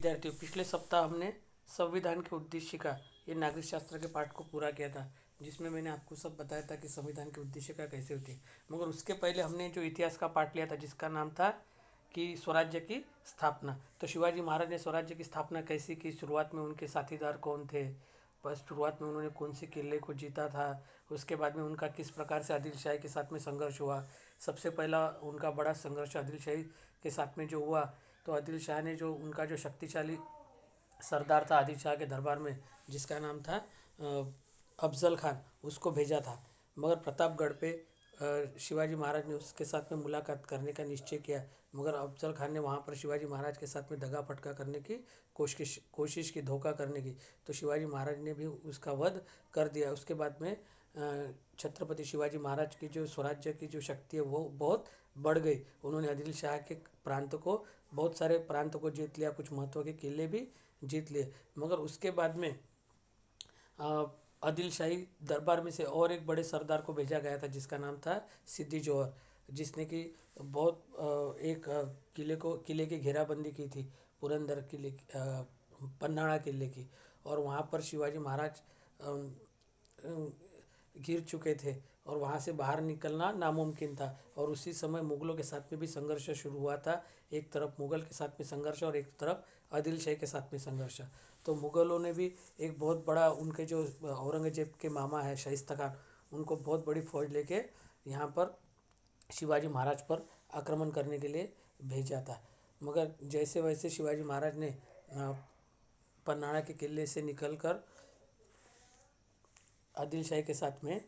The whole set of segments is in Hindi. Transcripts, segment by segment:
विद्यार्थियों, पिछले सप्ताह हमने संविधान के उद्देश्य का ये नागरिक शास्त्र के पाठ को पूरा किया था, जिसमें मैंने आपको सब बताया था कि संविधान के उद्देश्य का कैसे होती है। मगर उसके पहले हमने जो इतिहास का पाठ लिया था जिसका नाम था कि स्वराज्य की स्थापना। तो शिवाजी महाराज ने स्वराज्य की स्थापना कैसी की, शुरुआत में उनके साथीदार कौन थे, बस शुरुआत में उन्होंने कौन से किले को जीता था, उसके बाद में उनका किस प्रकार से आदिल शाही के साथ में संघर्ष हुआ। सबसे पहला उनका बड़ा संघर्ष आदिल शाही के साथ में जो हुआ, तो आदिल शाह ने जो उनका जो शक्तिशाली सरदार था आदिल शाह के दरबार में, जिसका नाम था अफजल खान, उसको भेजा था। मगर प्रतापगढ़ पे शिवाजी महाराज ने उसके साथ में मुलाकात करने का निश्चय किया, मगर अफजल खान ने वहाँ पर शिवाजी महाराज के साथ में दगा फटका करने की कोशिश की, धोखा करने की। तो शिवाजी महाराज ने भी उसका वध कर दिया। उसके बाद में छत्रपति शिवाजी महाराज की जो स्वराज्य की जो शक्ति है वो बहुत बढ़ गई। उन्होंने आदिल शाह के प्रांत को, बहुत सारे प्रांत को जीत लिया, कुछ महत्व के किले भी जीत लिए। मगर उसके बाद में आदिल शाही दरबार में से और एक बड़े सरदार को भेजा गया था जिसका नाम था सिद्दी जोहर, जिसने कि बहुत किले की घेराबंदी की थी, पुरंदर किले पन्हाड़ा किले की। और वहाँ पर शिवाजी महाराज घिर चुके थे और वहाँ से बाहर निकलना नामुमकिन था। और उसी समय मुगलों के साथ में भी संघर्ष शुरू हुआ था। एक तरफ मुगल के साथ में संघर्ष और एक तरफ आदिल शाही के साथ में संघर्ष। तो मुगलों ने भी एक बहुत बड़ा, उनके जो औरंगजेब के मामा है शाइस्ता खान, उनको बहुत बड़ी फौज लेके यहाँ पर शिवाजी महाराज पर आक्रमण करने के लिए भेजा था। मगर जैसे वैसे शिवाजी महाराज ने पन्हाड़ा के किले से निकलकर आदिल शाही के साथ में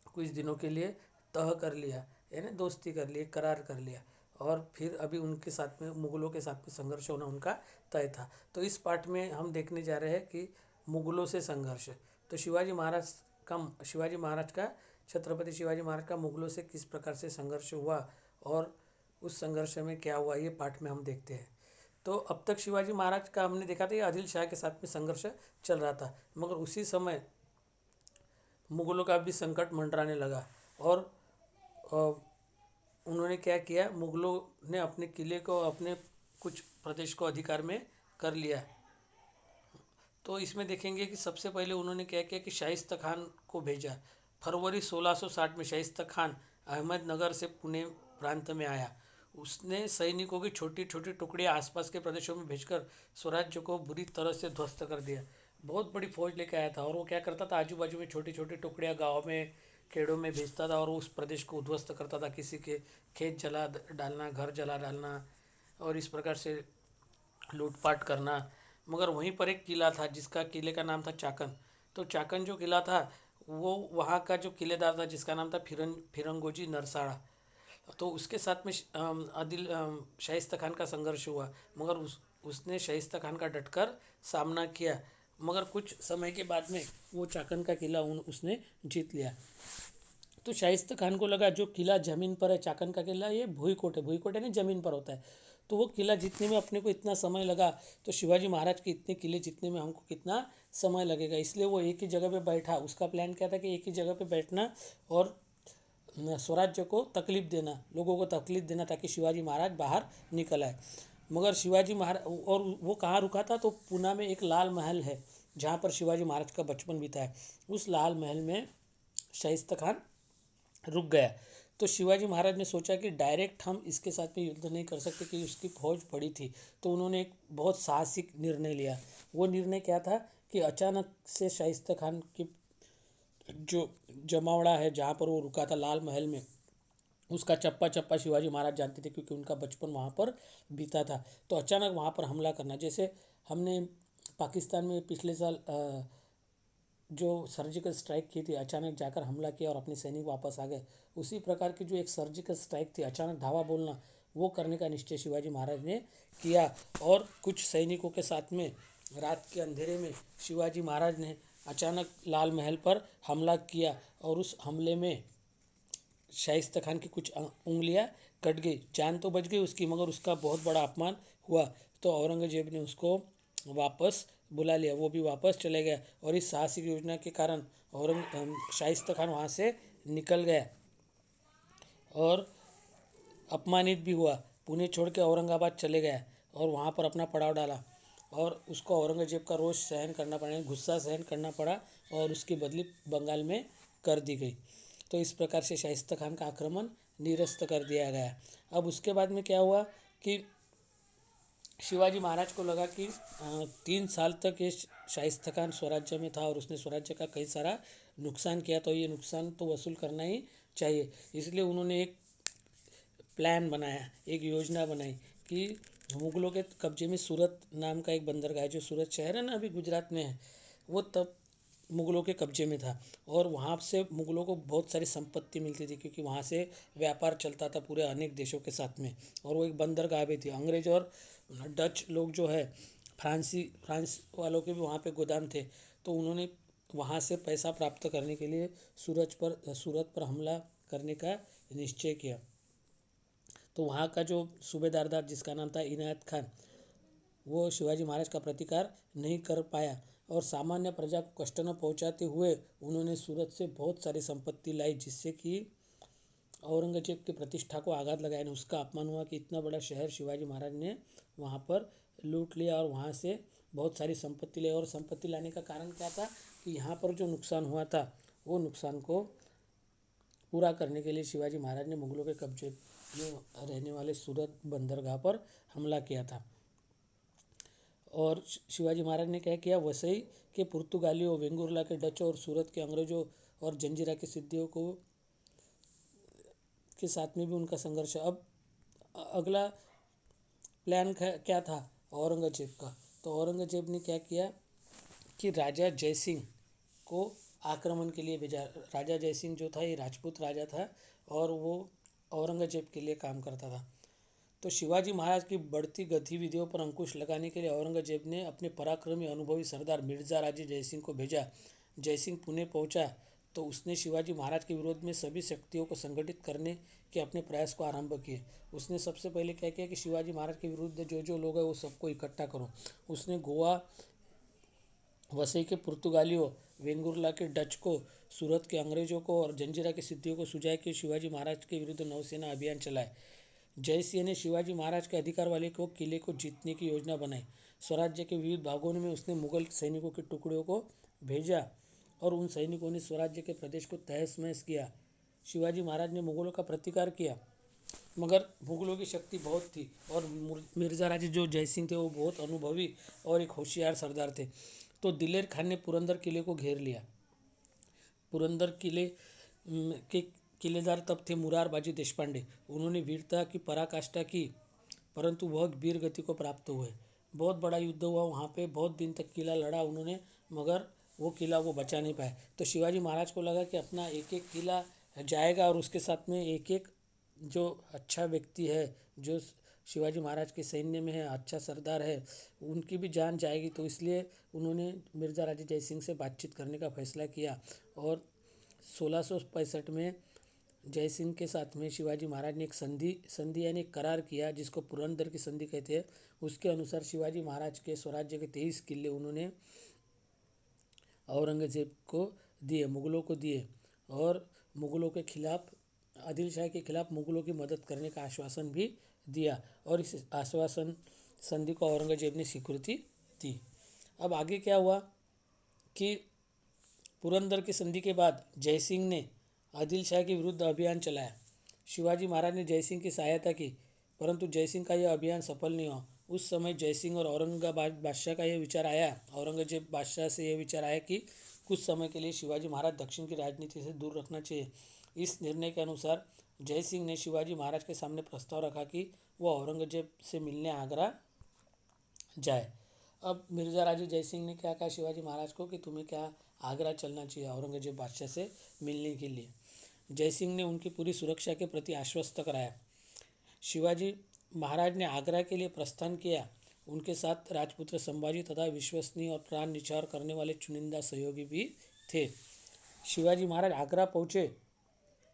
कुछ दिनों के लिए तह कर लिया, यानी दोस्ती कर ली, करार कर लिया। और फिर अभी उनके साथ में, मुगलों के साथ में संघर्ष होना उनका तय था। तो इस पाठ में हम देखने जा रहे हैं कि मुगलों से संघर्ष। तो शिवाजी महाराज का छत्रपति शिवाजी महाराज का मुगलों से किस प्रकार से संघर्ष हुआ और उस संघर्ष में क्या हुआ, ये पाठ में हम देखते हैं। तो अब तक शिवाजी महाराज का हमने देखा था, ये आदिल शाह के साथ में संघर्ष चल रहा था। मगर उसी समय मुगलों का भी संकट मंडराने लगा और उन्होंने क्या किया, मुगलों ने अपने किले को, अपने कुछ प्रदेश को अधिकार में कर लिया। तो इसमें देखेंगे कि सबसे पहले उन्होंने क्या किया कि शाइस्ता खान को भेजा। फरवरी 1660 में शाइस्ता खान अहमदनगर से पुणे प्रांत में आया। उसने सैनिकों की छोटी छोटी टुकड़ियाँ आसपास के प्रदेशों में भेजकर स्वराज्य को बुरी तरह से ध्वस्त कर दिया। बहुत बड़ी फौज लेकर आया था और वो क्या करता था, आजू बाजू में छोटी छोटी टुकड़ियाँ गाँव में, खेड़ों में भेजता था और उस प्रदेश को उद्ध्वस्त करता था। किसी के खेत जला डालना, घर जला डालना और इस प्रकार से लूटपाट करना। मगर वहीं पर एक किला था जिसका, किले का नाम था चाकन। तो चाकन जो किला था, वो वहाँ का जो किलेदार था जिसका नाम था फिरंगोजी नरसाड़ा, तो उसके साथ में शाइस्ता खान का संघर्ष हुआ। मगर उसने शाइस्ता खान का डटकर सामना किया। मगर कुछ समय के बाद में वो चाकन का किला उसने जीत लिया। तो शाइस्ता खान को लगा जो किला ज़मीन पर है, चाकन का किला, ये भूईकोट है नहीं, ज़मीन पर होता है। तो वो किला जीतने में अपने को इतना समय लगा, तो शिवाजी महाराज के इतने किले जीतने में हमको कितना समय लगेगा। इसलिए वो एक ही जगह पे बैठा। उसका प्लान क्या था कि एक ही जगह पे बैठना और स्वराज्य को तकलीफ देना, लोगों को तकलीफ देना, ताकि शिवाजी महाराज बाहर निकल आए। मगर शिवाजी महाराज, और वो कहाँ रुका था, तो पूना में एक लाल महल है जहाँ पर शिवाजी महाराज का बचपन बीता है। उस लाल महल में शाइस्ता खान रुक गया। तो शिवाजी महाराज ने सोचा कि डायरेक्ट हम इसके साथ में युद्ध नहीं कर सकते, कि उसकी फौज पड़ी थी। तो उन्होंने एक बहुत साहसिक निर्णय लिया। वो निर्णय क्या था कि अचानक से शाइस्ता खान की जो जमावड़ा है जहाँ पर वो रुका था लाल महल में, उसका चप्पा चप्पा शिवाजी महाराज जानते थे क्योंकि उनका बचपन वहाँ पर बीता था। तो अचानक वहाँ पर हमला करना, जैसे हमने पाकिस्तान में पिछले साल जो सर्जिकल स्ट्राइक की थी, अचानक जाकर हमला किया और अपने सैनिक वापस आ गए, उसी प्रकार की जो एक सर्जिकल स्ट्राइक थी, अचानक धावा बोलना, वो करने का निश्चय शिवाजी महाराज ने किया। और कुछ सैनिकों के साथ में रात के अंधेरे में शिवाजी महाराज ने अचानक लाल महल पर हमला किया और उस हमले में शाइस्ता खान की कुछ उंगलियां कट गई। जान तो बच गई उसकी, मगर उसका बहुत बड़ा अपमान हुआ। तो औरंगजेब ने उसको वापस बुला लिया, वो भी वापस चले गया। और इस साहसिक योजना के कारण शाइस्ता खान वहाँ से निकल गया और अपमानित भी हुआ। पुणे छोड़ के औरंगाबाद चले गया और वहाँ पर अपना पड़ाव डाला। और उसको औरंगजेब का रोष सहन करना पड़ा, गुस्सा सहन करना पड़ा और उसकी बदली बंगाल में कर दी गई। तो इस प्रकार से शाइस्ता खान का आक्रमण निरस्त कर दिया गया। अब उसके बाद में क्या हुआ कि शिवाजी महाराज को लगा कि 3 साल तक ये शाइस्ता खान स्वराज्य में था और उसने स्वराज्य का कई सारा नुकसान किया, तो ये नुकसान तो वसूल करना ही चाहिए। इसलिए उन्होंने एक प्लान बनाया, एक योजना बनाई कि मुगलों के कब्जे में सूरत नाम का एक बंदरगाह है, जो सूरत शहर है ना अभी गुजरात में है, वो तब मुगलों के कब्जे में था और वहाँ से मुगलों को बहुत सारी संपत्ति मिलती थी, क्योंकि वहाँ से व्यापार चलता था पूरे अनेक देशों के साथ में। और वो एक बंदरगाह भी थी। अंग्रेज और डच लोग जो है, फ्रांस वालों के भी वहाँ पे गोदाम थे, तो उन्होंने वहाँ से पैसा प्राप्त करने के लिए सूरत पर हमला करने का निश्चय किया। तो वहाँ का जो सूबेदार था जिसका नाम था इनायत खान, वो शिवाजी महाराज का प्रतिकार नहीं कर पाया और सामान्य प्रजा को कष्ट न पहुँचाते हुए उन्होंने सूरत से बहुत सारी संपत्ति लाई, जिससे कि औरंगजेब की प्रतिष्ठा को आघात लगाया। उसका अपमान हुआ कि इतना बड़ा शहर शिवाजी महाराज ने वहाँ पर लूट लिया और वहाँ से बहुत सारी संपत्ति ली। और संपत्ति लाने का कारण क्या था कि यहाँ पर जो नुकसान हुआ था वो नुकसान को पूरा करने के लिए शिवाजी महाराज ने मुगलों के कब्जे में रहने वाले सूरत बंदरगाह पर हमला किया था। और शिवाजी महाराज ने क्या किया, वसई के पुर्तगालियों, वेंगुर्ला के डच और सूरत के अंग्रेजों और जंजीरा के सिद्धियों को के साथ में भी उनका संघर्ष। अब अगला प्लान क्या था औरंगजेब का, तो औरंगजेब ने क्या किया कि राजा जयसिंह को आक्रमण के लिए भेजा। राजा जयसिंह जो था ये राजपूत राजा था और वो औरंगजेब के लिए काम करता था। तो शिवाजी महाराज की बढ़ती गतिविधियों पर अंकुश लगाने के लिए औरंगजेब ने अपने पराक्रमी अनुभवी सरदार मिर्जा राजे जयसिंह को भेजा। जयसिंह पुणे पहुंचा तो उसने शिवाजी महाराज के विरोध में सभी शक्तियों को संगठित करने के अपने प्रयास को आरंभ किए। उसने सबसे पहले क्या किया कि शिवाजी महाराज के विरुद्ध जो जो लोग हैं वो सबको इकट्ठा करो। उसने गोवा, वसई के पुर्तगालियों, वेंगुर्ला के डच को, सूरत के अंग्रेजों को और जंजीरा के सिद्धियों को सुझाया कि शिवाजी महाराज के विरुद्ध नौसेना अभियान चलाए। जयसिंह ने शिवाजी महाराज के अधिकार वाले को किले को जीतने की योजना बनाई। स्वराज्य के विविध भागों में उसने मुगल सैनिकों के टुकड़ों को भेजा और उन सैनिकों ने स्वराज्य के प्रदेश को तहस महस किया। शिवाजी महाराज ने मुगलों का प्रतिकार किया, मगर मुगलों की शक्ति बहुत थी और मिर्जा राजे जो जयसिंह थे वो बहुत अनुभवी और एक होशियार सरदार थे। तो दिलेर खान ने पुरंदर किले को घेर लिया। पुरंदर किले के किलेदार तब थे मुरारबाजी देशपांडे। उन्होंने वीरता की पराकाष्ठा की, परंतु वह वीर गति को प्राप्त हुए। बहुत बड़ा युद्ध हुआ वहाँ पे, बहुत दिन तक किला लड़ा उन्होंने, मगर वो किला वो बचा नहीं पाए। तो शिवाजी महाराज को लगा कि अपना एक एक किला जाएगा और उसके साथ में एक एक जो अच्छा व्यक्ति है, जो शिवाजी महाराज के सैन्य में है, अच्छा सरदार है, उनकी भी जान जाएगी। तो इसलिए उन्होंने मिर्जा राजे जयसिंह से बातचीत करने का फैसला किया और 1665 में जयसिंह के साथ में शिवाजी महाराज ने एक संधि यानी एक करार किया, जिसको पुरंदर की संधि कहते हैं। उसके अनुसार शिवाजी महाराज के स्वराज्य के 23 किले उन्होंने औरंगजेब को दिए, मुगलों को दिए और मुगलों के खिलाफ, आदिल शाह के खिलाफ मुगलों की मदद करने का आश्वासन भी दिया और इस आश्वासन संधि को औरंगजेब ने स्वीकृति दी। अब आगे क्या हुआ कि पुरंदर की संधि के बाद जयसिंह ने आदिल शाह के विरुद्ध अभियान चलाया। शिवाजी महाराज ने जयसिंह की सहायता की, परंतु जयसिंह का यह अभियान सफल नहीं हुआ। उस समय जयसिंह और औरंगाबाद बादशाह का यह विचार आया, औरंगजेब बादशाह से यह विचार आया कि कुछ समय के लिए शिवाजी महाराज दक्षिण की राजनीति से दूर रखना चाहिए। इस निर्णय के अनुसार जयसिंह ने शिवाजी महाराज के सामने प्रस्ताव रखा कि वह औरंगजेब से मिलने आगरा जाए। अब मिर्जा राजे जयसिंह ने क्या कहा शिवाजी महाराज को कि तुम्हें क्या आगरा चलना चाहिए औरंगजेब बादशाह से मिलने के लिए। जयसिंह ने उनकी पूरी सुरक्षा के प्रति आश्वस्त कराया। शिवाजी महाराज ने आगरा के लिए प्रस्थान किया। उनके साथ राजपुत्र संभाजी तथा विश्वसनीय और प्राण निछावर करने वाले चुनिंदा सहयोगी भी थे। शिवाजी महाराज आगरा पहुँचे,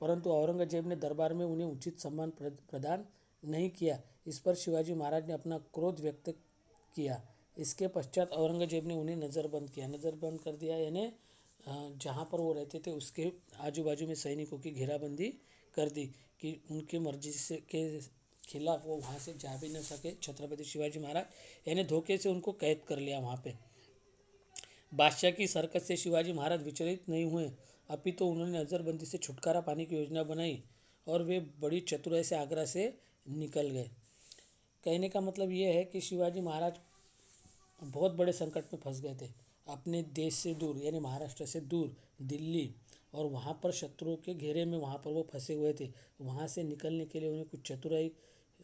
परंतु औरंगजेब ने दरबार में उन्हें उचित सम्मान प्रदान नहीं किया। इस पर शिवाजी महाराज ने अपना क्रोध व्यक्त किया। इसके पश्चात औरंगजेब ने उन्हें नज़रबंद कर दिया, यानी जहाँ पर वो रहते थे उसके आजू बाजू में सैनिकों की घेराबंदी कर दी कि उनकी मर्जी खिलाफ वो वहाँ से जा भी न सके छत्रपति शिवाजी महाराज, यानी धोखे से उनको कैद कर लिया वहाँ पे। बादशाह की सरकत से शिवाजी महाराज विचलित नहीं हुए, अपितु उन्होंने नज़रबंदी से छुटकारा पाने की योजना बनाई और वे बड़ी चतुराई से आगरा से निकल गए। कहने का मतलब ये है कि शिवाजी महाराज बहुत बड़े संकट में फंस गए थे, अपने देश से दूर यानी महाराष्ट्र से दूर दिल्ली, और वहाँ पर शत्रुओं के घेरे में वहाँ पर वो फंसे हुए थे। वहाँ से निकलने के लिए उन्हें कुछ चतुराई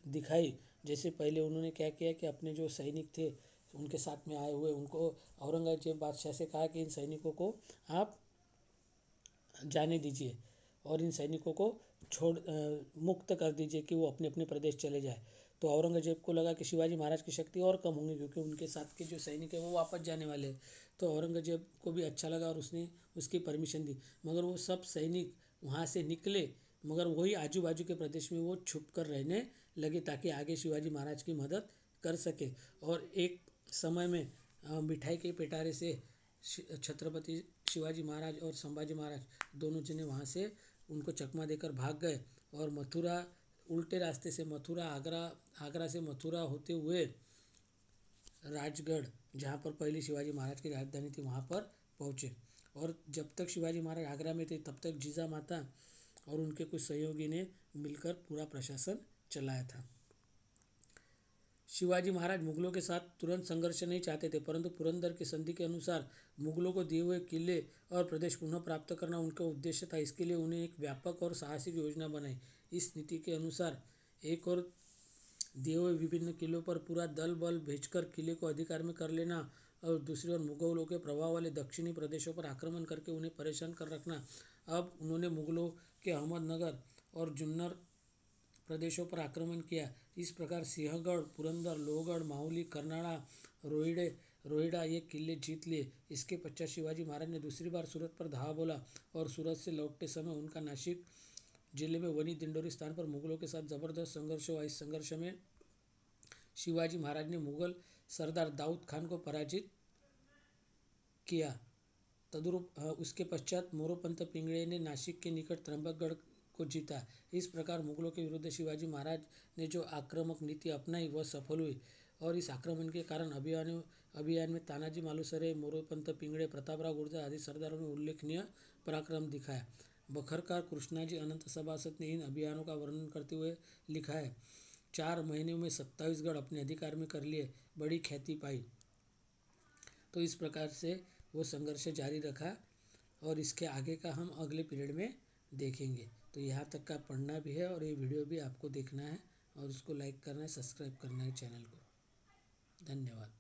दिखाई। जैसे पहले उन्होंने क्या किया कि अपने जो सैनिक थे उनके साथ में आए हुए उनको औरंगजेब बादशाह से कहा कि इन सैनिकों को आप जाने दीजिए और इन सैनिकों को मुक्त कर दीजिए कि वो अपने अपने प्रदेश चले जाए। तो औरंगजेब को लगा कि शिवाजी महाराज की शक्ति और कम होंगी क्योंकि उनके साथ के जो सैनिक है वो वापस जाने वाले हैं। तो औरंगजेब को भी अच्छा लगा और उसने उसकी परमिशन दी, मगर वो सब सैनिक वहाँ से निकले, मगर वही आजू बाजू के प्रदेश में वो छुप कर रहने लगे ताकि आगे शिवाजी महाराज की मदद कर सके। और एक समय में मिठाई के पिटारे से छत्रपति शिवाजी महाराज और संभाजी महाराज दोनों जने वहाँ से उनको चकमा देकर भाग गए और मथुरा उल्टे रास्ते से आगरा से मथुरा होते हुए राजगढ़, जहाँ पर पहले शिवाजी महाराज की राजधानी थी, वहाँ पर पहुँचे। और जब तक शिवाजी महाराज आगरा में थे तब तक जीजा माता और उनके कुछ सहयोगी ने मिलकर पूरा प्रशासन चलाया था। शिवाजी महाराज मुगलों के साथ तुरंत संघर्ष नहीं चाहते थे, परंतु पुरंदर की संधि के अनुसार मुगलों को दिए हुए किले और प्रदेश पुनः प्राप्त करना उनका उद्देश्य था। इसके लिए उन्हें एक व्यापक और साहसिक योजना बनाई। इस नीति के अनुसार एक और दिए हुए विभिन्न किलों पर पूरा दल बल भेजकर किले को अधिकार में कर लेना और दूसरी ओर मुगलों के प्रभाव वाले दक्षिणी प्रदेशों पर आक्रमण करके उन्हें परेशान कर रखना। अब उन्होंने मुगलों के अहमदनगर और जुन्नर प्रदेशों पर आक्रमण किया। इस प्रकार सिंहगढ़, पुरंदर, लोहगढ़, माहुली, कर्नाड़ा, रोहिड़ा ये किले जीत लिए। इसके पश्चात शिवाजी महाराज ने दूसरी बार सूरत पर धावा बोला और सूरत से लौटते समय उनका नासिक जिले में वनी दिंडोरी स्थान पर मुगलों के साथ जबरदस्त संघर्ष हुआ। इस संघर्ष में शिवाजी महाराज ने मुगल सरदार दाऊद खान को पराजित किया। तदुरूप उसके पश्चात मोरोपंत पिंगळे ने नासिक के निकट त्र्यंबकगढ़ को जीता। इस प्रकार मुगलों के विरुद्ध शिवाजी महाराज ने जो आक्रामक नीति अपनाई वह सफल हुई और इस आक्रमण के कारण अभियान में तानाजी मालुसरे, मोरोपंत पिंगळे, प्रतापराव गुर्जर आदि सरदारों ने उल्लेखनीय पराक्रम दिखाया। बखरकार कृष्णाजी अनंत सभासद ने इन अभियानों का वर्णन करते हुए लिखा है, 4 महीनों में 27 गढ़ अपने अधिकार में कर लिए, बड़ी ख्याति पाई। तो इस प्रकार से वो संघर्ष जारी रखा और इसके आगे का हम अगले पीरियड में देखेंगे। तो यहाँ तक का पढ़ना भी है और ये वीडियो भी आपको देखना है और उसको लाइक करना है, सब्सक्राइब करना है चैनल को। धन्यवाद।